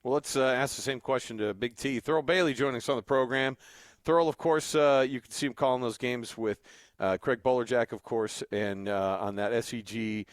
Well, let's ask the same question to Big T. Thurl Bailey joining us on the program. Thurl, of course, you can see him calling those games with Craig Bolerjack, of course, and on that SEG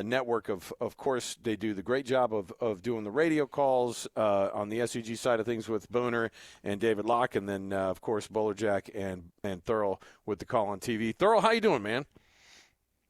network. Of course, they do the great job of doing the radio calls on the SEG side of things with Booner and David Locke, and then, of course, Bolerjack and Thurl with the call on TV. Thurl, how you doing, man?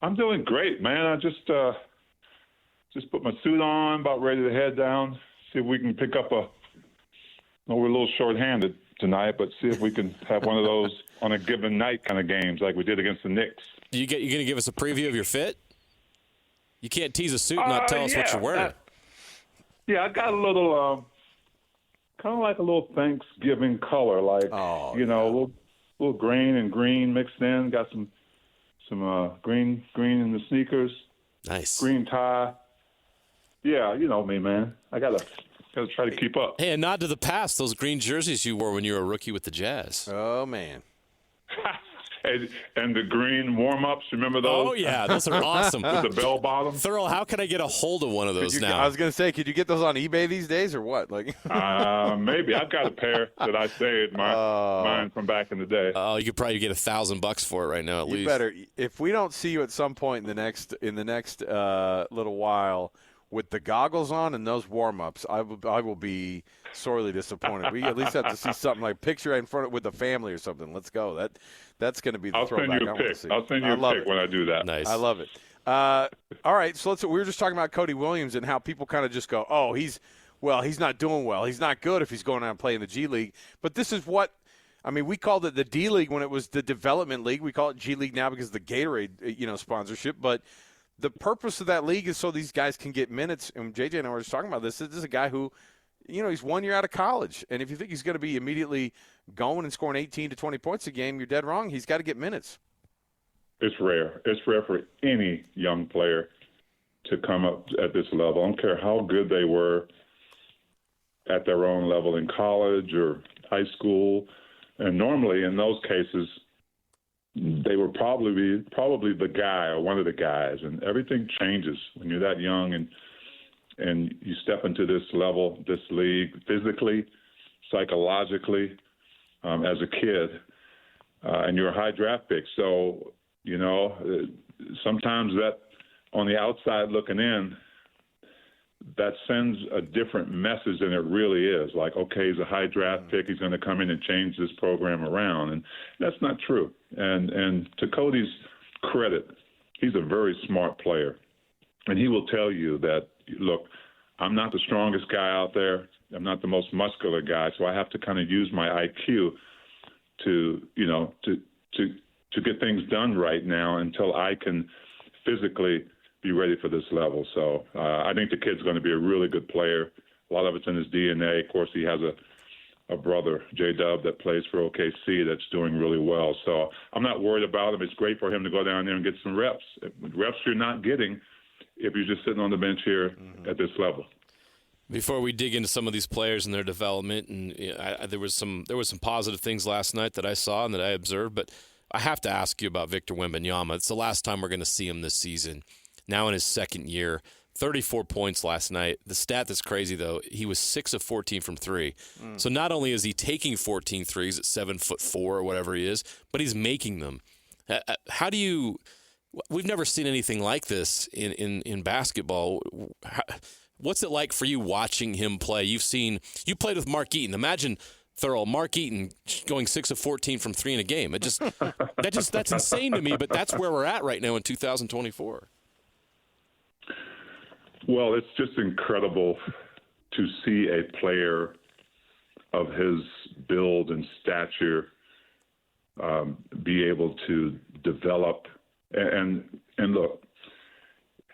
I'm doing great, man. I just put my suit on, about ready to head down, see if we can pick up we're a little short-handed tonight, but see if we can have one of those on a given night kind of games like we did against the Knicks. You going to give us a preview of your fit? You can't tease a suit and not tell us what you're wearing. I got a little, kind of like a little Thanksgiving color, like, a little green and green mixed in. Got some green in the sneakers. Nice. Green tie. Yeah, you know me, man. I gotta try to keep up. Hey, a nod to the past, those green jerseys you wore when you were a rookie with the Jazz. Oh, man. and the green warm-ups, remember those? Oh, yeah, those are awesome. With the bell bottom. Thurl, how can I get a hold of one of those now? I was going to say, could you get those on eBay these days or what? Like, maybe. I've got a pair that I saved, mine from back in the day. Oh, you could probably get $1,000 for it right now at least. You better. If we don't see you at some point in the next little while with the goggles on and those warm-ups, I will be sorely disappointed. We at least have to see something like picture in front of with the family or something. Let's go. That's going to be the throwback I want to see. I'll send you a pic when I do that. Nice. I love it. All right, so we were just talking about Cody Williams and how people kind of just go, oh, he's not doing well. He's not good if he's going out and playing the G League. But this is what – I mean, we called it the D League when it was the Development League. We call it G League now because of the Gatorade, sponsorship. But the purpose of that league is so these guys can get minutes. And JJ and I were just talking about this. This is a guy who, he's 1 year out of college. And if you think he's going to be immediately going and scoring 18 to 20 points a game, you're dead wrong. He's got to get minutes. It's rare. It's rare for any young player to come up at this level. I don't care how good they were at their own level in college or high school. And normally in those cases, they were probably the guy or one of the guys. And everything changes when you're that young and you step into this level, this league, physically, psychologically, as a kid, and you're a high draft pick. So, sometimes that on the outside looking in, that sends a different message than it really is. Like, okay, he's a high draft pick. He's going to come in and change this program around. And that's not true. And to Cody's credit, he's a very smart player. And he will tell you that, look, I'm not the strongest guy out there. I'm not the most muscular guy. So I have to kind of use my IQ to get things done right now until I can physically be ready for this level. So I think the kid's going to be a really good player. A lot of it's in his DNA. Of course, he has a brother, J-Dub, that plays for OKC that's doing really well. So I'm not worried about him. It's great for him to go down there and get some reps. Reps you're not getting if you're just sitting on the bench here at this level. Before we dig into some of these players and their development, and there was some positive things last night that I saw and that I observed, but I have to ask you about Victor Wembanyama. It's the last time we're going to see him this season. Now in his second year, 34 points last night. The stat that's crazy, though, he was 6 of 14 from 3. So not only is he taking 14 threes at 7'4" or whatever he is, but he's making them. How do you – we've never seen anything like this in basketball. What's it like for you watching him play? You played with Mark Eaton. Imagine – Thurl, Mark Eaton going 6 of 14 from 3 in a game. That's insane to me, but that's where we're at right now in 2024. Well, it's just incredible to see a player of his build and stature be able to develop. And look,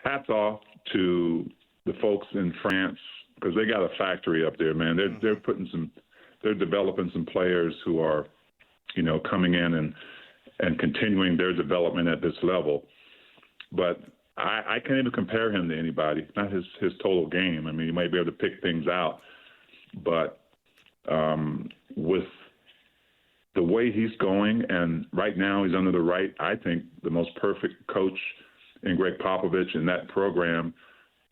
hats off to the folks in France because they got a factory up there, man. They're developing some players who are, coming in and continuing their development at this level. But I can't even compare him to anybody, not his total game. I mean, he might be able to pick things out. But with the way he's going, and right now he's under the the most perfect coach in Greg Popovich in that program,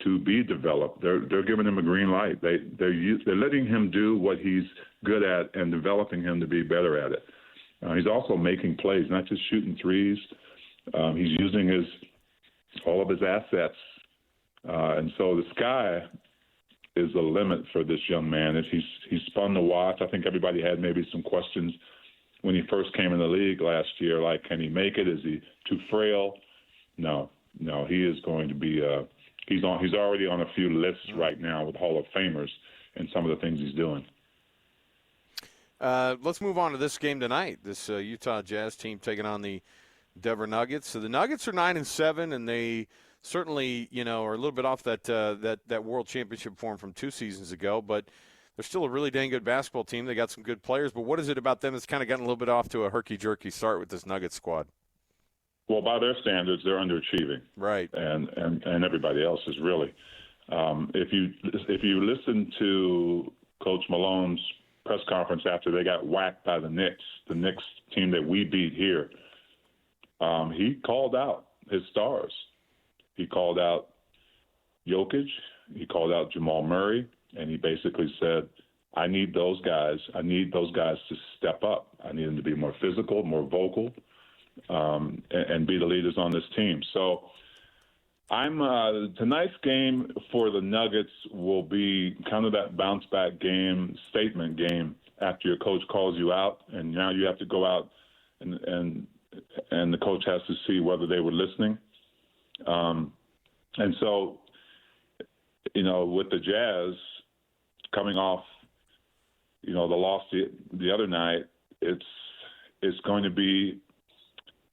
to be developed. They're giving him a green light. They're letting him do what he's good at and developing him to be better at it. He's also making plays, not just shooting threes. He's using all of his assets, and so the sky is the limit for this young man. He's fun to watch. I think everybody had maybe some questions when he first came in the league last year, like, can he make it? Is he too frail? No, he is going to be. He's already on a few lists right now with Hall of Famers and some of the things he's doing. Let's move on to this game tonight. This Utah Jazz team taking on the Denver Nuggets. So the Nuggets are 9-7, and they certainly, are a little bit off that World Championship form from 2 seasons ago, but they're still a really dang good basketball team. They got some good players, but what is it about them that's kind of gotten a little bit off to a herky-jerky start with this Nuggets squad? Well, by their standards, they're underachieving, right? And everybody else is really. If you listen to Coach Malone's press conference after they got whacked by the Knicks team that we beat here, he called out his stars. He called out Jokic. He called out Jamal Murray, and he basically said, I need those guys to step up. I need them to be more physical, more vocal, and be the leaders on this team. So tonight's game for the Nuggets will be kind of that bounce-back game, statement game, after your coach calls you out, and now you have to go out and the coach has to see whether they were listening. And so, with the Jazz coming off, the loss the other night, it's going to be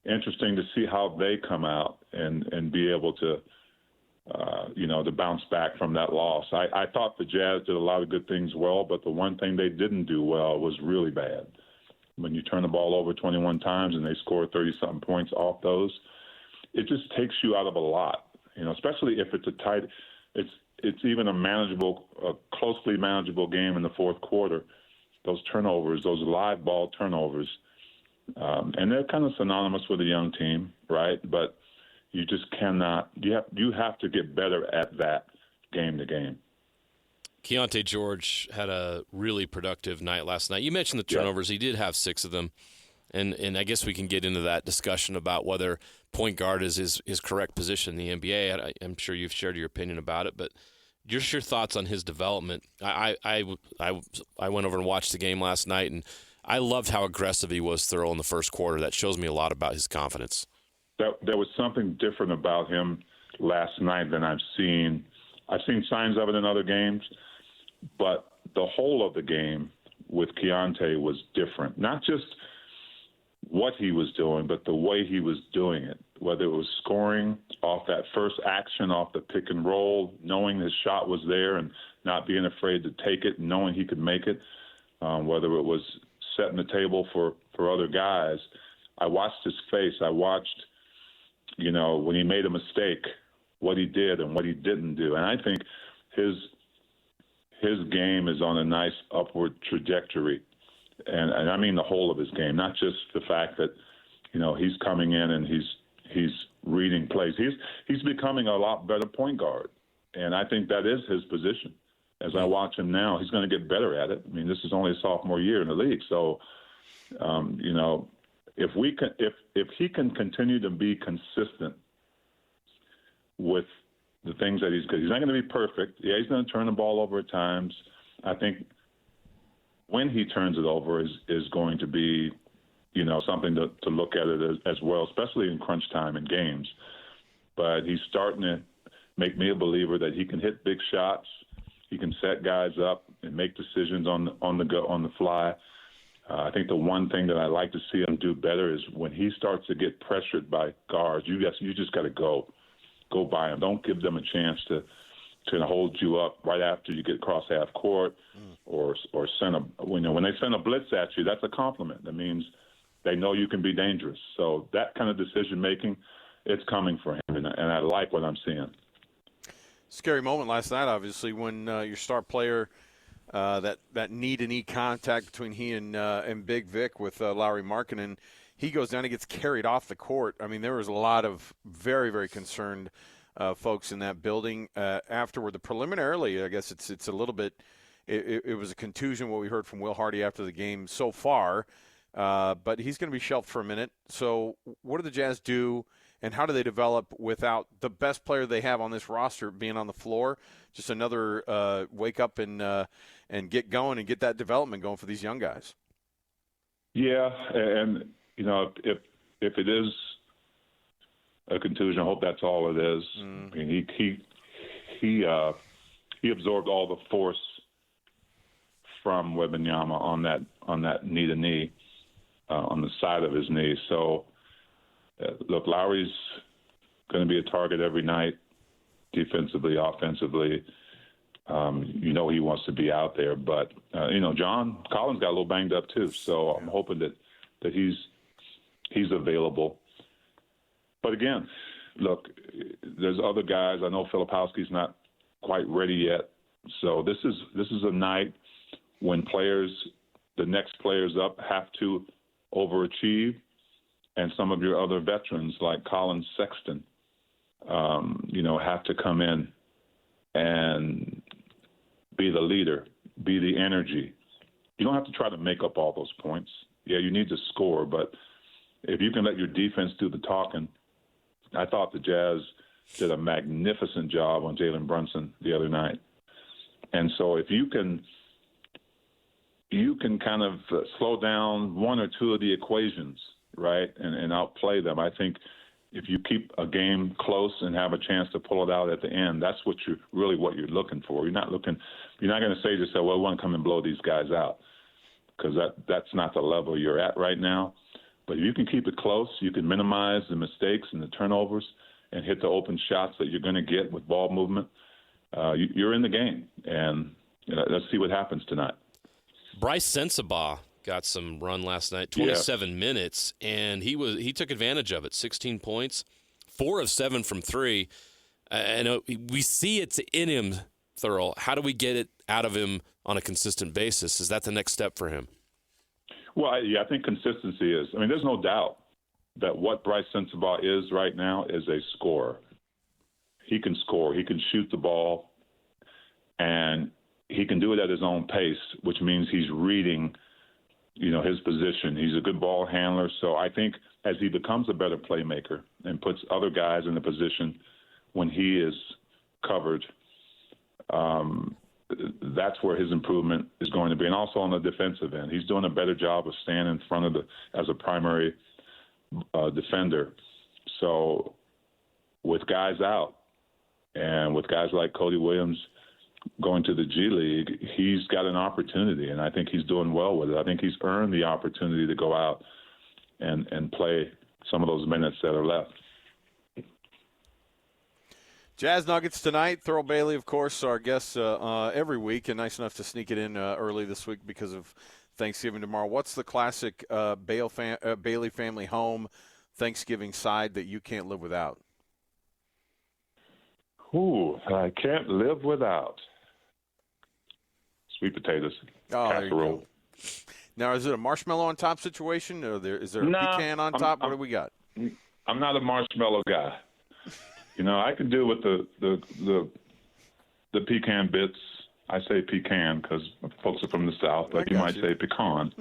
interesting to see how they come out and be able to, to bounce back from that loss. I thought the Jazz did a lot of good things well, but the one thing they didn't do well was really bad. When you turn the ball over 21 times and they score 30-something points off those, it just takes you out of a lot, especially if it's a tight – it's even a closely manageable game in the fourth quarter. Those turnovers, those live ball turnovers, and they're kind of synonymous with a young team, right? But you just cannot – you have to get better at that game to game. Keontae George had a really productive night last night. You mentioned the turnovers. Yeah. He did have 6 of them. And I guess we can get into that discussion about whether point guard is his correct position in the NBA. I'm sure you've shared your opinion about it, but just your thoughts on his development. I went over and watched the game last night, and I loved how aggressive he was, Thurl, in the first quarter. That shows me a lot about his confidence. There was something different about him last night than I've seen. I've seen signs of it in other games, but the whole of the game with Keontae was different. Not just what he was doing, but the way he was doing it, whether it was scoring off that first action off the pick and roll, knowing his shot was there and not being afraid to take it, knowing he could make it, whether it was setting the table for other guys. I watched his face. I watched, when he made a mistake, what he did and what he didn't do. And I think his game is on a nice upward trajectory. And I mean the whole of his game, not just the fact that, he's coming in and he's reading plays. He's becoming a lot better point guard, and I think that is his position. As I watch him now, he's going to get better at it. I mean, this is only his sophomore year in the league, so if he can continue to be consistent with the things that he's not going to be perfect. Yeah, he's going to turn the ball over at times. I think when he turns it over is going to be, something to look at it as well, especially in crunch time in games. But he's starting to make me a believer that he can hit big shots. He can set guys up and make decisions on the fly. I think the one thing that I like to see him do better is when he starts to get pressured by guards, you just got to go by him. Don't give them a chance to hold you up right after you get across half court or send when they send a blitz at you, that's a compliment. That means they know you can be dangerous. So that kind of decision making, it's coming for him, and I like what I'm seeing. Scary moment last night, obviously, when your star player, that knee-to-knee contact between he and Big Vic with Lauri Markkanen, he goes down, he gets carried off the court. I mean, there was a lot of very, very concerned folks in that building afterward. The preliminarily, I guess it's a little bit. It was a contusion. What we heard from Will Hardy after the game so far, but he's going to be shelved for a minute. So, what do the Jazz do, and how do they develop without the best player they have on this roster being on the floor? Just another wake up and get going and get that development going for these young guys. Yeah, and if it is a contusion, I hope that's all it is. I mean, he absorbed all the force from Wembanyama on that knee to knee on the side of his knee. So, look, Lowry's going to be a target every night, defensively, offensively. He wants to be out there, but John Collins got a little banged up too. So I'm hoping that he's available. But again, look, there's other guys. I know Filipowski's not quite ready yet. So this is a night when the next players up have to overachieve, and some of your other veterans like Colin Sexton, have to come in and be the leader, be the energy. You don't have to try to make up all those points. Yeah, you need to score, but if you can let your defense do the talking, I thought the Jazz did a magnificent job on Jalen Brunson the other night. And so if you can kind of slow down one or two of the equations, right, and outplay them, I think if you keep a game close and have a chance to pull it out at the end, that's what you're looking for. You're not going to say to yourself, well, I want to come and blow these guys out, because that's not the level you're at right now. But if you can keep it close, you can minimize the mistakes and the turnovers and hit the open shots that you're going to get with ball movement, you're in the game. And let's see what happens tonight. Bryce Sensabaugh got some run last night, 27 minutes, and he took advantage of it. 16 points, 4 of 7 from 3. And we see it's in him, Thurl. How do we get it out of him on a consistent basis? Is that the next step for him? Well, I think consistency is. I mean, there's no doubt that what Bryce Sensabaugh is right now is a scorer. He can score. He can shoot the ball, and he can do it at his own pace, which means he's reading, his position. He's a good ball handler. So I think as he becomes a better playmaker and puts other guys in the position when he is covered, that's where his improvement is going to be. And also on the defensive end, he's doing a better job of staying in front of as a primary defender. So with guys out and with guys like Cody Williams going to the G League, he's got an opportunity, and I think he's doing well with it. I think he's earned the opportunity to go out and play some of those minutes that are left. Jazz Nuggets tonight. Thurl Bailey, of course, our guest every week, and nice enough to sneak it in early this week because of Thanksgiving tomorrow. What's the classic Bailey family home Thanksgiving side that you can't live without? Ooh, I can't live without sweet potatoes, casserole. Now, is it a marshmallow on top situation, or is there a pecan on top? What do we got? I'm not a marshmallow guy. I could do with the pecan bits. I say pecan because folks are from the South, but you might say pecan.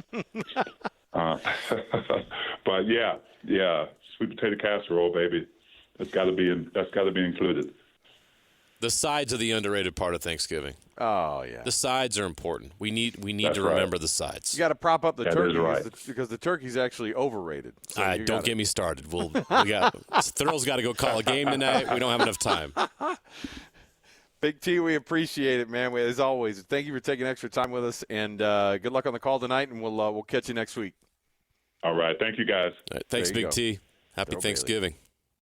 But yeah, sweet potato casserole, baby. That's got to be included. The sides are the underrated part of Thanksgiving. Oh yeah, the sides are important. We need That's to remember the sides. You got to prop up the turkey right. because the turkey's actually overrated. So don't get me started. Thurl's got to go call a game tonight. We don't have enough time. Big T, we appreciate it, man. As always, thank you for taking extra time with us, and good luck on the call tonight. And we'll catch you next week. All right, thank you guys. All right, thanks, Big T. Happy Thanksgiving.